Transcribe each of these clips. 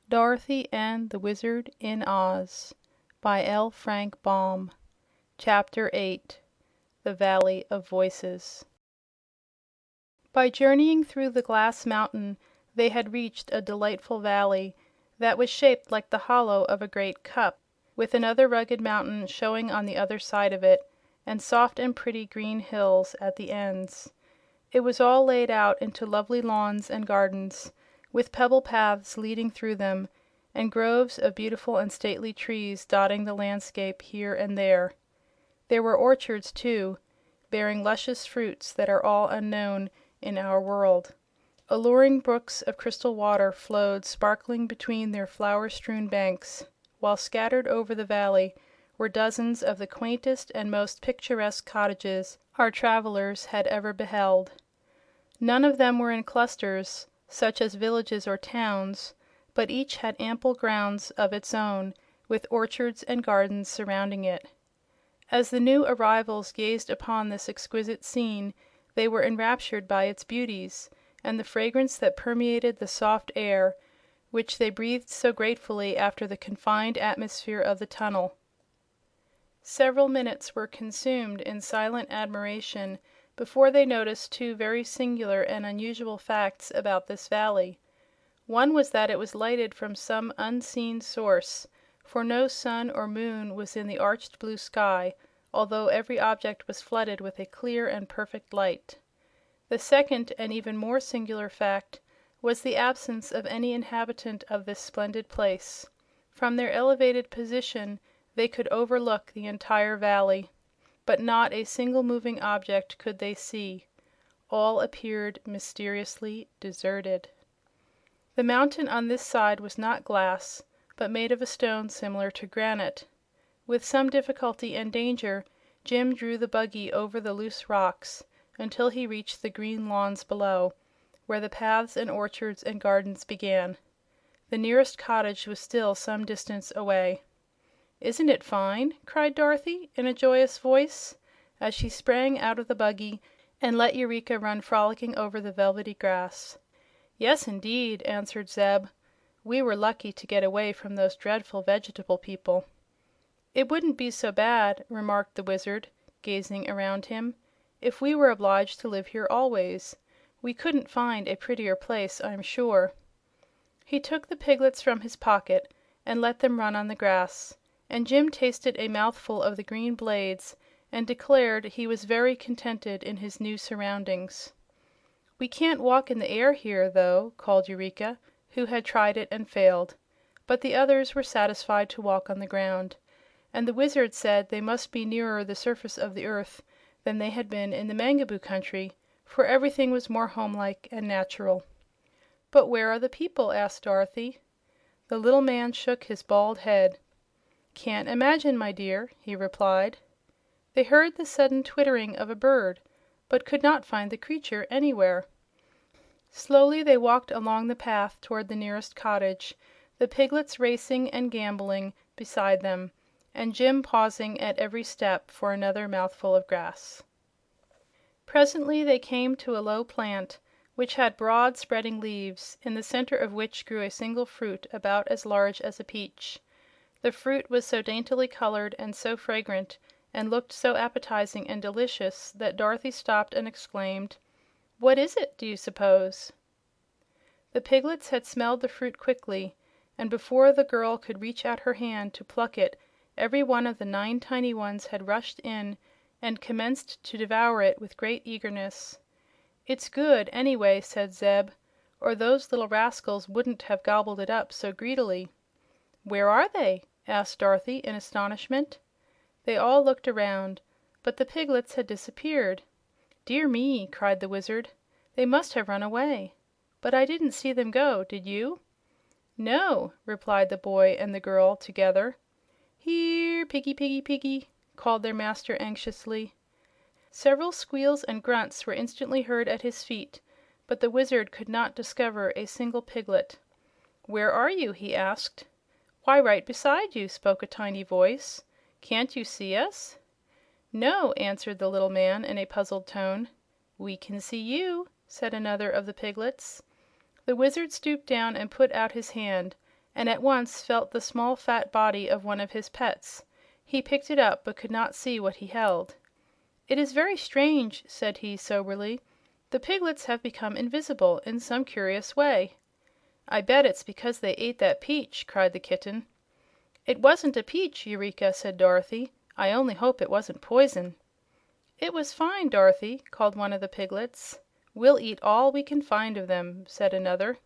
Dorothy and the Wizard in Oz by L. Frank Baum. Chapter 8. The Valley of Voices. By journeying through the glass mountain they had reached a delightful valley that was shaped like the hollow of a great cup, with another rugged mountain showing on the other side of it, and soft and pretty green hills at the ends. It was all laid out into lovely lawns and gardens, with pebble paths leading through them, and groves of beautiful and stately trees dotting the landscape here and there. There were orchards, too, bearing luscious fruits that are all unknown in our world. Alluring brooks of crystal water flowed sparkling between their flower-strewn banks, while scattered over the valley were dozens of the quaintest and most picturesque cottages our travelers had ever beheld. None of them were in clusters, such as villages or towns, but each had ample grounds of its own, with orchards and gardens surrounding it. As the new arrivals gazed upon this exquisite scene, they were enraptured by its beauties and the fragrance that permeated the soft air, which they breathed so gratefully after the confined atmosphere of the tunnel. Several minutes were consumed in silent admiration before they noticed two very singular and unusual facts about this valley. One was that it was lighted from some unseen source, for no sun or moon was in the arched blue sky, although every object was flooded with a clear and perfect light. The second and even more singular fact was the absence of any inhabitant of this splendid place. From their elevated position they could overlook the entire valley, but not a single moving object could they see. All appeared mysteriously deserted. The mountain on this side was not glass, but made of a stone similar to granite. With some difficulty and danger Jim drew the buggy over the loose rocks until he reached the green lawns below, where the paths and orchards and gardens began. The nearest cottage was still some distance away. "Isn't it fine?" cried Dorothy in a joyous voice, as she sprang out of the buggy and let Eureka run frolicking over the velvety grass. "Yes, indeed," answered Zeb. "We were lucky to get away from those dreadful vegetable people." "It wouldn't be so bad," remarked the Wizard, gazing around him, "if we were obliged to live here always. We couldn't find a prettier place, I'm sure." He took the piglets from his pocket and let them run on the grass, and Jim tasted a mouthful of the green blades and declared he was very contented in his new surroundings. "We can't walk in the air here, though," called Eureka, who had tried it and failed; but the others were satisfied to walk on the ground, and the Wizard said they must be nearer the surface of the earth than they had been in the Mangaboo country, for everything was more homelike and natural. "But where are the people?" asked Dorothy. The little man shook his bald head. "Can't imagine, my dear," he replied. They heard the sudden twittering of a bird, but could not find the creature anywhere. Slowly they walked along the path toward the nearest cottage, the piglets racing and gamboling beside them, and Jim pausing at every step for another mouthful of grass. Presently they came to a low plant which had broad, spreading leaves, in the center of which grew a single fruit about as large as a peach. The fruit was so daintily colored and so fragrant and looked so appetizing and delicious that Dorothy stopped and exclaimed: "What is it, do you suppose?" The piglets had smelled the fruit quickly, and before the girl could reach out her hand to pluck it every one of the 9 tiny ones had rushed in and commenced to devour it with great eagerness. "It's good, anyway," said Zeb, "or those little rascals wouldn't have gobbled it up so greedily." "Where are they?" asked Dorothy in astonishment. They all looked around, but the piglets had disappeared. "Dear me!" cried the Wizard. "They must have run away. But I didn't see them go, did you?" "No," replied the boy and the girl together. "Here, piggy, piggy, piggy!" called their master anxiously. Several squeals and grunts were instantly heard at his feet, but the Wizard could not discover a single piglet. "Where are you?" he asked. "Why, right beside you," spoke a tiny voice. "Can't you see us?" "No," answered the little man in a puzzled tone. "We can see you," said another of the piglets. The Wizard stooped down and put out his hand, and at once felt the small fat body of one of his pets. He picked it up, but could not see what he held. "It is very strange," said he, soberly. "The piglets have become invisible in some curious way." "I bet it's because they ate that peach!" cried the kitten. "It wasn't a peach, Eureka," said Dorothy. "I only hope it wasn't poison." "It was fine, Dorothy," called one of the piglets. "We'll eat all we can find of them," said another.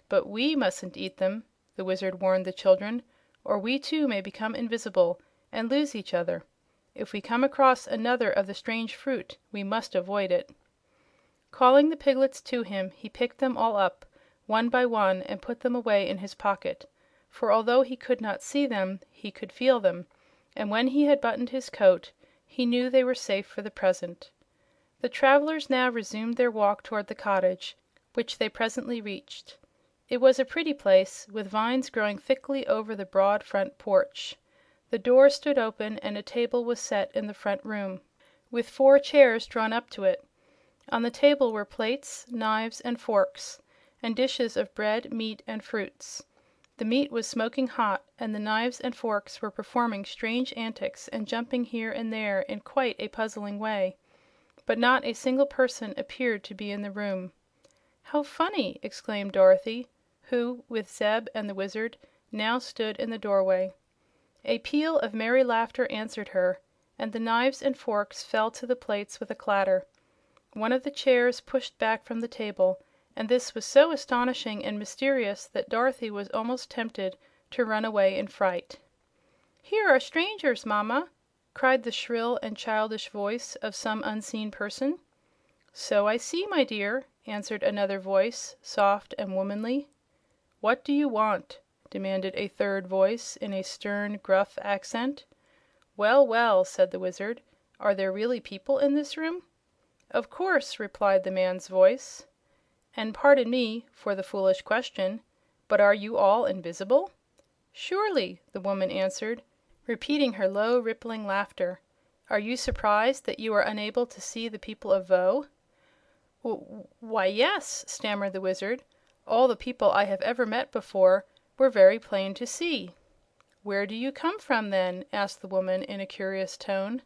"But we mustn't eat them," the Wizard warned the children, "or we too may become invisible and lose each other. If we come across another of the strange fruit we must avoid it." Calling the piglets to him, he picked them all up, one by one, and put them away in his pocket, for although he could not see them he could feel them, and when he had buttoned his coat he knew they were safe for the present. The travelers now resumed their walk toward the cottage, which they presently reached. It was a pretty place, with vines growing thickly over the broad front porch. The door stood open and a table was set in the front room, with 4 chairs drawn up to it. On the table were plates, knives and forks, and dishes of bread, meat and fruits. The meat was smoking hot, and the knives and forks were performing strange antics and jumping here and there in quite a puzzling way. But not a single person appeared to be in the room. "How funny!" exclaimed Dorothy, who, with Zeb and the Wizard, now stood in the doorway. A peal of merry laughter answered her, and the knives and forks fell to the plates with a clatter. One of the chairs pushed back from the table, and this was so astonishing and mysterious that Dorothy was almost tempted to run away in fright. "Here are strangers, Mamma!" cried the shrill and childish voice of some unseen person. "So I see, my dear," answered another voice, soft and womanly. "What do you want?" demanded a third voice in a stern, gruff accent. "Well, well," said the Wizard. "Are there really people in this room?" "Of course," replied the man's voice. "And pardon me for the foolish question, but are you all invisible?" "Surely," the woman answered, repeating her low, rippling laughter. "Are you surprised that you are unable to see the people of Voe?" "Why, yes," stammered the Wizard. "All the people I have ever met before were very plain to see." "Where do you come from, then?" asked the woman in a curious tone.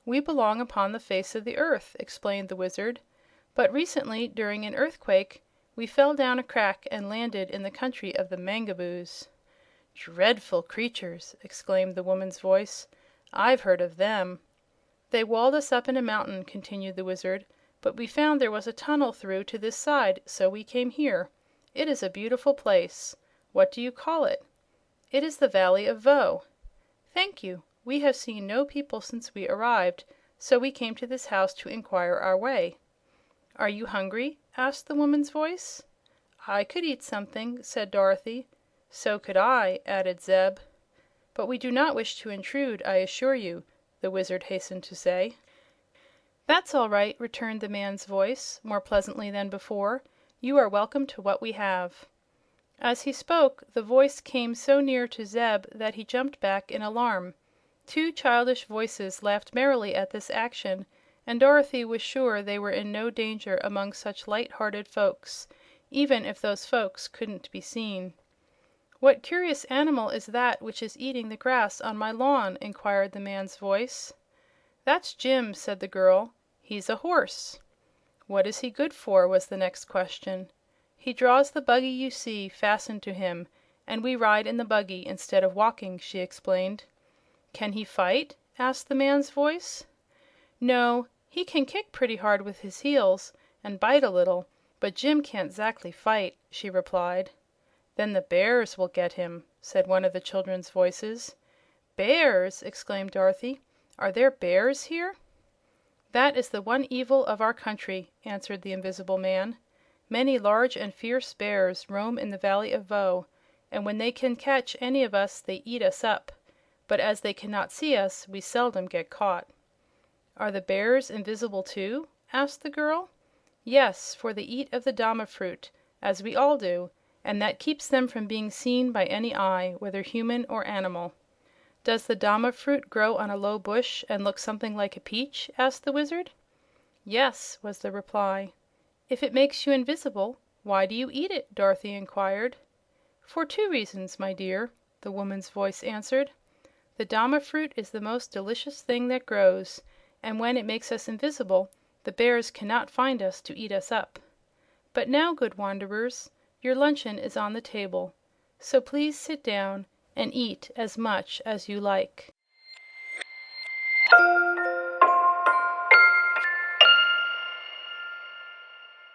"We belong upon the face of the earth," explained the Wizard. "But recently, during an earthquake, we fell down a crack and landed in the country of the Mangaboos." "Dreadful creatures!" exclaimed the woman's voice. "I've heard of them." "They walled us up in a mountain," continued the Wizard, "but we found there was a tunnel through to this side, so we came here. It is a beautiful place. What do you call it?" "It is the Valley of Voe." "Thank you. We have seen no people since we arrived, so we came to this house to inquire our way." "Are you hungry?" asked the woman's voice. "I could eat something," said Dorothy. "So could I," added Zeb. "But we do not wish to intrude, I assure you," the Wizard hastened to say. "That's all right," returned the man's voice, more pleasantly than before. "You are welcome to what we have." As he spoke, the voice came so near to Zeb that he jumped back in alarm. 2 childish voices laughed merrily at this action, and Dorothy was sure they were in no danger among such light-hearted folks, even if those folks couldn't be seen. "What curious animal is that which is eating the grass on my lawn?" inquired the man's voice. "That's Jim," said the girl. "He's a horse." "What is he good for?" was the next question. "He draws the buggy you see fastened to him, and we ride in the buggy instead of walking," she explained. "Can he fight?" asked the man's voice. "No. He can kick pretty hard with his heels, and bite a little, but Jim can't 'zactly fight," she replied. "Then the bears will get him," said one of the children's voices. "Bears!" exclaimed Dorothy. "Are there bears here?" "That is the one evil of our country," answered the invisible man. "Many large and fierce bears roam in the Valley of Voe, and when they can catch any of us they eat us up. But as they cannot see us, we seldom get caught." "Are the bears invisible, too?" asked the girl. "Yes, for they eat of the dama fruit, as we all do, and that keeps them from being seen by any eye, whether human or animal." "Does the dama fruit grow on a low bush and look something like a peach?" asked the Wizard. "Yes," was the reply. "If it makes you invisible, why do you eat it?" Dorothy inquired. "For two reasons, my dear," the woman's voice answered. "The dama fruit is the most delicious thing that grows, and when it makes us invisible the bears cannot find us to eat us up. But now, good wanderers, your luncheon is on the table, so please sit down and eat as much as you like."